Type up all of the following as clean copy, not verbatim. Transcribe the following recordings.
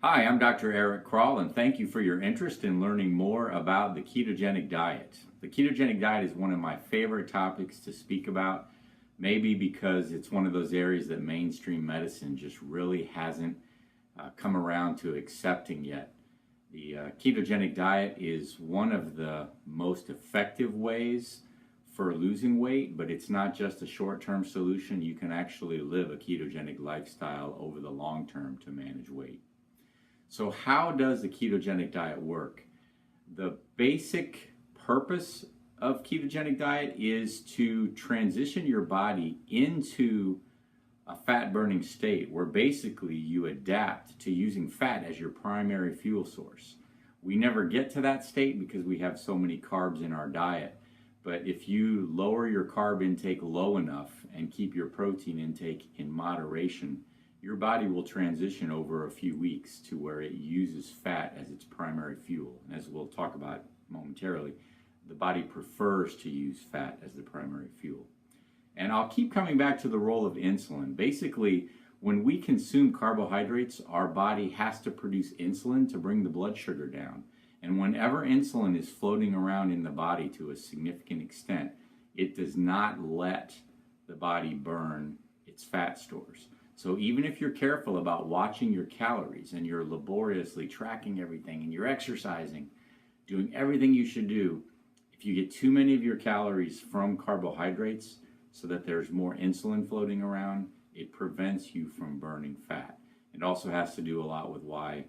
Hi, I'm Dr. Eric Kroll, and thank you for your interest in learning more about the ketogenic diet. The ketogenic diet is one of my favorite topics to speak about, maybe because it's one of those areas that mainstream medicine just really hasn't come around to accepting yet. The ketogenic diet is one of the most effective ways for losing weight, but it's not just a short-term solution. You can actually live a ketogenic lifestyle over the long term to manage weight. So how does the ketogenic diet work? The basic purpose of ketogenic diet is to transition your body into a fat burning state where basically you adapt to using fat as your primary fuel source. We never get to that state because we have so many carbs in our diet. But if you lower your carb intake low enough and keep your protein intake in moderation, your body will transition over a few weeks to where it uses fat as its primary fuel. And as we'll talk about momentarily, the body prefers to use fat as the primary fuel. And I'll keep coming back to the role of insulin. Basically, when we consume carbohydrates, our body has to produce insulin to bring the blood sugar down. And whenever insulin is floating around in the body to a significant extent, it does not let the body burn its fat stores. So even if you're careful about watching your calories and you're laboriously tracking everything and you're exercising, doing everything you should do, if you get too many of your calories from carbohydrates so that there's more insulin floating around, it prevents you from burning fat. It also has to do a lot with why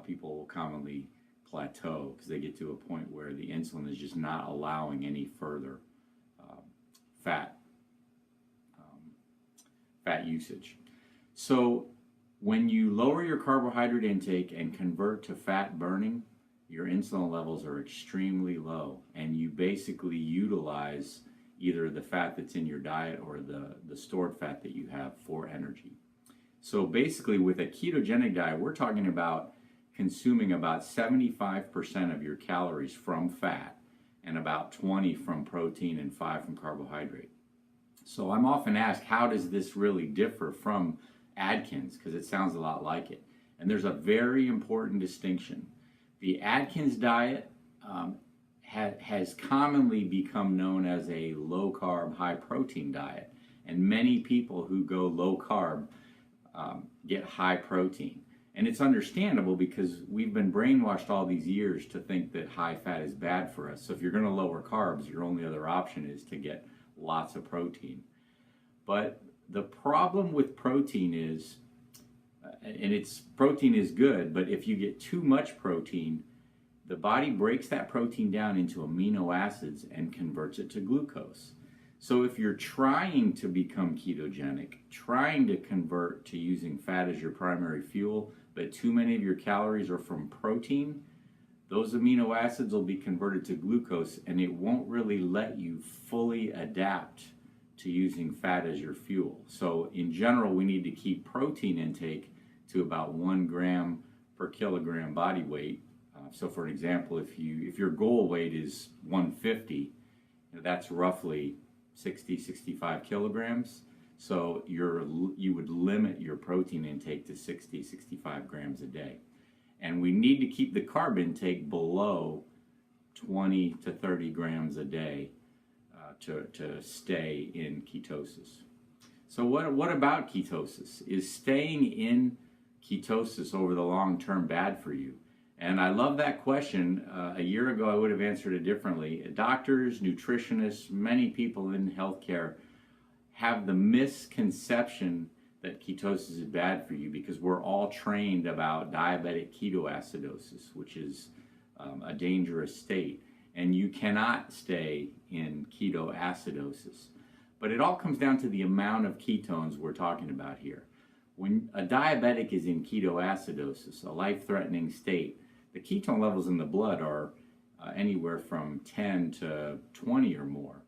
people will commonly plateau, because they get to a point where the insulin is just not allowing any further fat usage. So when you lower your carbohydrate intake and convert to fat burning, your insulin levels are extremely low, and you basically utilize either the fat that's in your diet or the stored fat that you have for energy. So basically with a ketogenic diet, we're talking about consuming about 75% of your calories from fat and about 20 from protein and 5 from carbohydrate. So I'm often asked, how does this really differ from Atkins? Because it sounds a lot like it. And there's a very important distinction. The Atkins diet has commonly become known as a low carb, high protein diet. And many people who go low carb get high protein. And it's understandable because we've been brainwashed all these years to think that high fat is bad for us. So if you're going to lower carbs, your only other option is to get lots of protein. But the problem with protein is, protein is good, but if you get too much protein, the body breaks that protein down into amino acids and converts it to glucose. So if you're trying to become ketogenic, trying to convert to using fat as your primary fuel, but too many of your calories are from protein, those amino acids will be converted to glucose, and it won't really let you fully adapt to using fat as your fuel. So in general, we need to keep protein intake to about 1 gram per kilogram body weight. So for an example, if your goal weight is 150, that's roughly 65 kilograms. So you would limit your protein intake to 65 grams a day. And we need to keep the carb intake below 20 to 30 grams a day to stay in ketosis. So what about ketosis? Is staying in ketosis over the long term bad for you? And I love that question. A year ago, I would have answered it differently. Doctors, nutritionists, many people in healthcare have the misconception that ketosis is bad for you because we're all trained about diabetic ketoacidosis, which is a dangerous state. And you cannot stay in ketoacidosis. But it all comes down to the amount of ketones we're talking about here. When a diabetic is in ketoacidosis, a life-threatening state, the ketone levels in the blood are anywhere from 10 to 20 or more.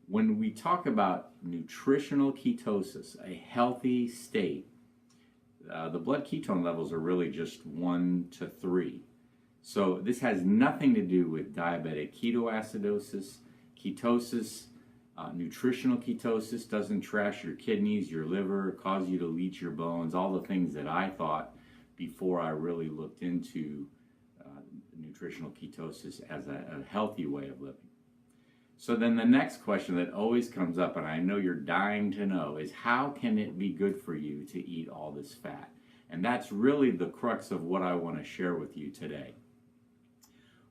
When we talk about nutritional ketosis, a healthy state, the blood ketone levels are really just 1 to 3. So this has nothing to do with diabetic ketoacidosis. Ketosis, nutritional ketosis doesn't trash your kidneys, your liver, cause you to leach your bones, all the things that I thought before I really looked into nutritional ketosis as a healthy way of living. So then the next question that always comes up, and I know you're dying to know, is how can it be good for you to eat all this fat? And that's really the crux of what I want to share with you today.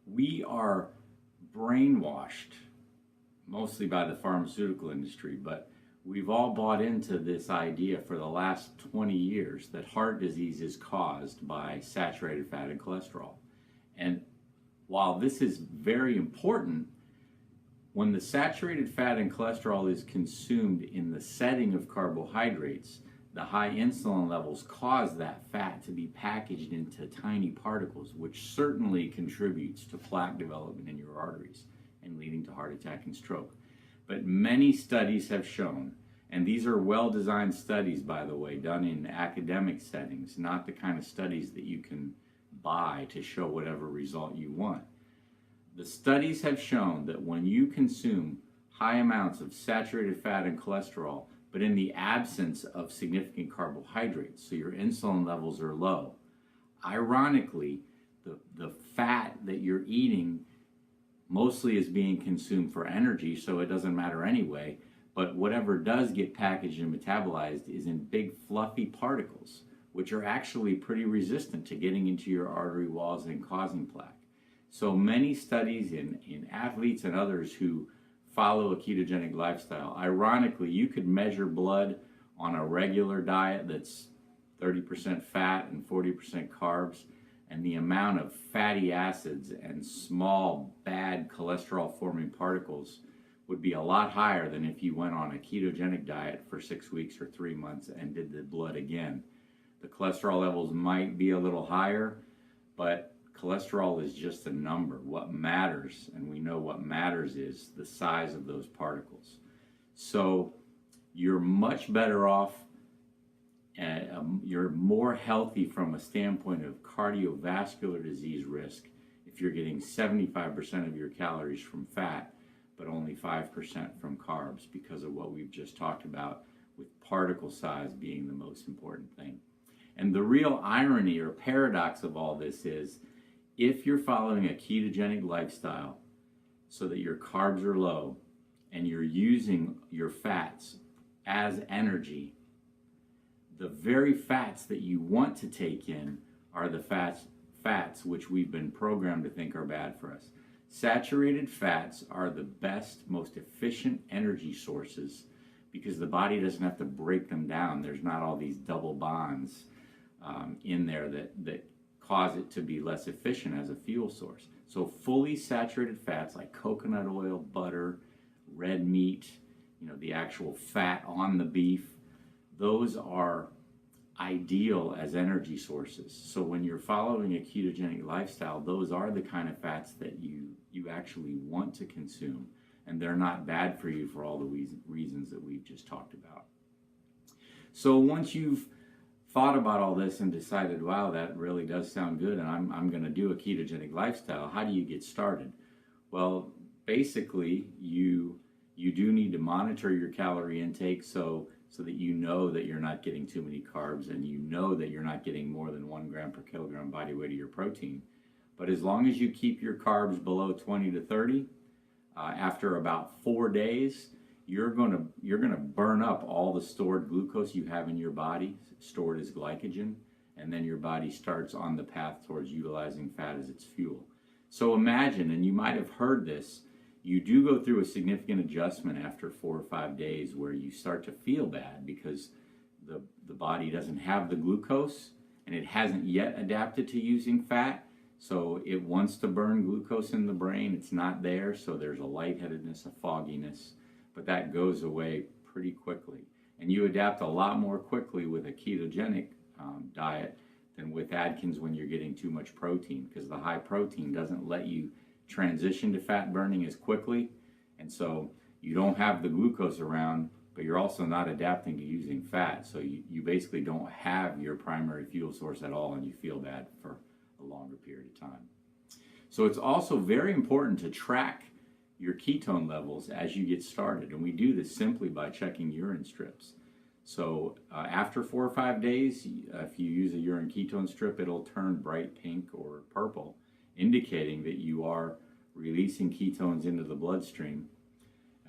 We are brainwashed, mostly by the pharmaceutical industry, but we've all bought into this idea for the last 20 years that heart disease is caused by saturated fat and cholesterol. And while this is very important, when the saturated fat and cholesterol is consumed in the setting of carbohydrates, the high insulin levels cause that fat to be packaged into tiny particles, which certainly contributes to plaque development in your arteries and leading to heart attack and stroke. But many studies have shown, and these are well-designed studies, by the way, done in academic settings, not the kind of studies that you can buy to show whatever result you want. The studies have shown that when you consume high amounts of saturated fat and cholesterol, but in the absence of significant carbohydrates, so your insulin levels are low, ironically, the fat that you're eating mostly is being consumed for energy, so it doesn't matter anyway, but whatever does get packaged and metabolized is in big fluffy particles, which are actually pretty resistant to getting into your artery walls and causing plaque. So many studies in athletes and others who follow a ketogenic lifestyle, ironically, you could measure blood on a regular diet that's 30% fat and 40% carbs, and the amount of fatty acids and small bad cholesterol forming particles would be a lot higher than if you went on a ketogenic diet for 6 weeks or 3 months and did the blood again. The cholesterol levels might be a little higher, but cholesterol is just a number. What matters, and we know what matters, is the size of those particles. So you're much better off, you're more healthy from a standpoint of cardiovascular disease risk if you're getting 75% of your calories from fat, but only 5% from carbs, because of what we've just talked about, with particle size being the most important thing. And the real irony or paradox of all this is, if you're following a ketogenic lifestyle so that your carbs are low and you're using your fats as energy, the very fats that you want to take in are the fats which we've been programmed to think are bad for us. Saturated fats are the best, most efficient energy sources because the body doesn't have to break them down. There's not all these double bonds in there that cause it to be less efficient as a fuel source. So fully saturated fats like coconut oil, butter, red meat, the actual fat on the beef, those are ideal as energy sources. So when you're following a ketogenic lifestyle, those are the kind of fats that you actually want to consume, and they're not bad for you for all the reasons that we've just talked about. So once you've thought about all this and decided, wow, that really does sound good, and I'm going to do a ketogenic lifestyle, how do you get started? Well, basically, you do need to monitor your calorie intake so that you know that you're not getting too many carbs, and you know that you're not getting more than 1 gram per kilogram body weight of your protein. But as long as you keep your carbs below 20 to 30, after about 4 days, you're gonna burn up all the stored glucose you have in your body, stored as glycogen, and then your body starts on the path towards utilizing fat as its fuel. So imagine, and you might have heard this, you do go through a significant adjustment after 4 or 5 days where you start to feel bad because the body doesn't have the glucose and it hasn't yet adapted to using fat. So it wants to burn glucose in the brain. It's not there, so there's a lightheadedness, a fogginess, but that goes away pretty quickly. And you adapt a lot more quickly with a ketogenic diet than with Atkins when you're getting too much protein, because the high protein doesn't let you transition to fat burning as quickly, and so you don't have the glucose around, but you're also not adapting to using fat, so you basically don't have your primary fuel source at all, and you feel bad for a longer period of time. So it's also very important to track your ketone levels as you get started, and we do this simply by checking urine strips. So after 4 or 5 days, if you use a urine ketone strip, it'll turn bright pink or purple, indicating that you are releasing ketones into the bloodstream.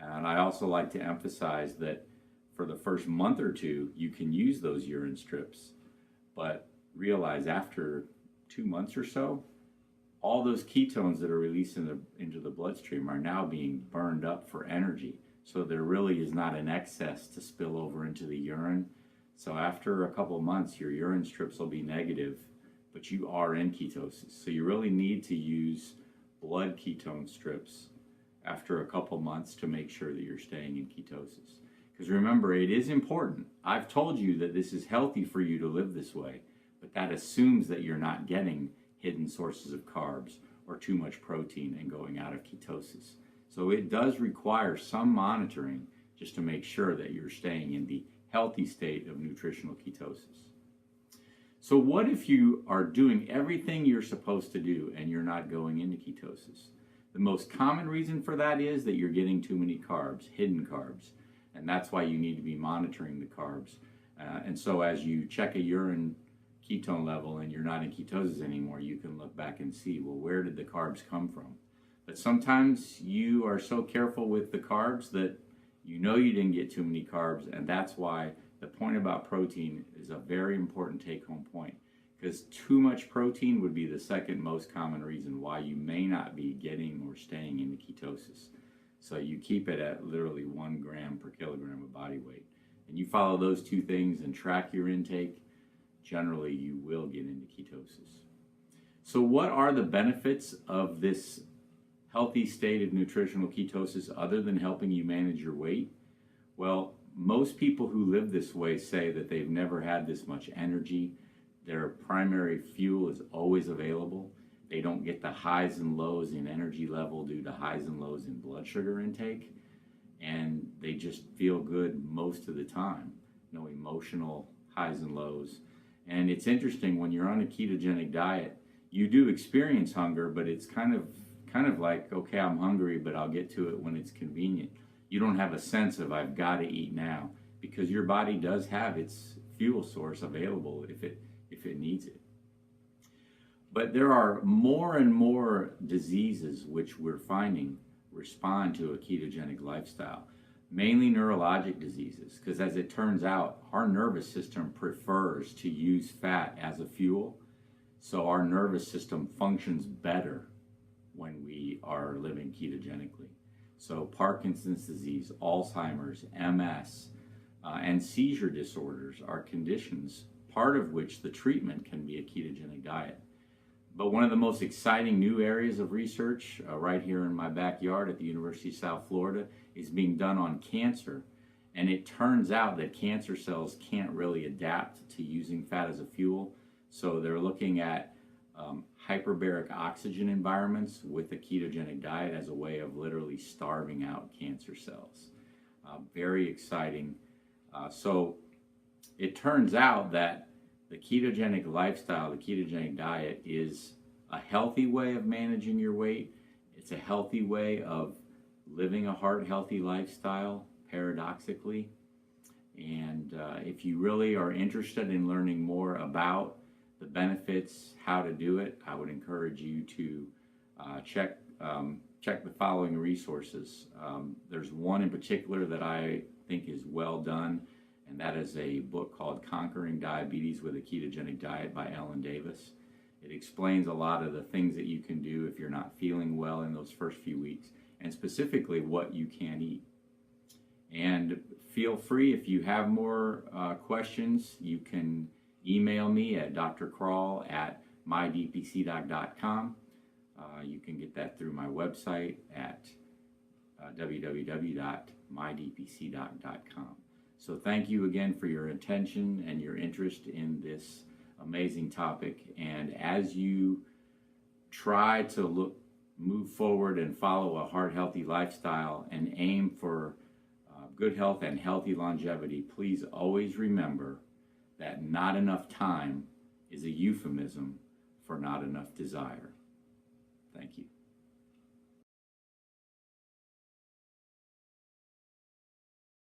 And I also like to emphasize that for the first month or two, you can use those urine strips, but realize after 2 months or so, all those ketones that are released into the bloodstream are now being burned up for energy. So there really is not an excess to spill over into the urine. So after a couple of months, your urine strips will be negative, but you are in ketosis. So you really need to use blood ketone strips after a couple months to make sure that you're staying in ketosis. Because remember, it is important. I've told you that this is healthy for you to live this way, but that assumes that you're not getting hidden sources of carbs or too much protein and going out of ketosis. So it does require some monitoring just to make sure that you're staying in the healthy state of nutritional ketosis. So what if you are doing everything you're supposed to do and you're not going into ketosis? The most common reason for that is that you're getting too many carbs, hidden carbs, and that's why you need to be monitoring the carbs. And so as you check a urine ketone level and you're not in ketosis anymore, you can look back and see, well, where did the carbs come from? But sometimes you are so careful with the carbs that you know you didn't get too many carbs, and that's why the point about protein is a very important take-home point, because too much protein would be the second most common reason why you may not be getting or staying in the ketosis. So you keep it at literally 1 gram per kilogram of body weight. And you follow those two things and track your intake, generally you will get into ketosis. So what are the benefits of this healthy state of nutritional ketosis other than helping you manage your weight? Well, most people who live this way say that they've never had this much energy. Their primary fuel is always available. They don't get the highs and lows in energy level due to highs and lows in blood sugar intake. And they just feel good most of the time. No emotional highs and lows. And it's interesting, when you're on a ketogenic diet, you do experience hunger, but it's kind of like, okay, I'm hungry, but I'll get to it when it's convenient. You don't have a sense of I've got to eat now, because your body does have its fuel source available if it needs it. But there are more and more diseases which we're finding respond to a ketogenic lifestyle, mainly neurologic diseases, because as it turns out, our nervous system prefers to use fat as a fuel, so our nervous system functions better when we are living ketogenically. So Parkinson's disease, Alzheimer's, MS, and seizure disorders are conditions, part of which the treatment can be a ketogenic diet. But one of the most exciting new areas of research right here in my backyard at the University of South Florida is being done on cancer. And it turns out that cancer cells can't really adapt to using fat as a fuel. So they're looking at hyperbaric oxygen environments with a ketogenic diet as a way of literally starving out cancer cells. Very exciting. So it turns out that the ketogenic lifestyle, the ketogenic diet, is a healthy way of managing your weight. It's a healthy way of living a heart-healthy lifestyle, paradoxically. And if you really are interested in learning more about the benefits, how to do it, I would encourage you to check the following resources. There's one in particular that I think is well done, and that is a book called Conquering Diabetes with a Ketogenic Diet by Ellen Davis. It explains a lot of the things that you can do if you're not feeling well in those first few weeks, and specifically what you can eat. And feel free, if you have more questions, you can email me at drcrawl@mydpcdoc.com. You can get that through my website at www.mydpcdoc.com. So thank you again for your attention and your interest in this amazing topic. And as you try to move forward and follow a heart-healthy lifestyle and aim for good health and healthy longevity, please always remember that not enough time is a euphemism for not enough desire. Thank you.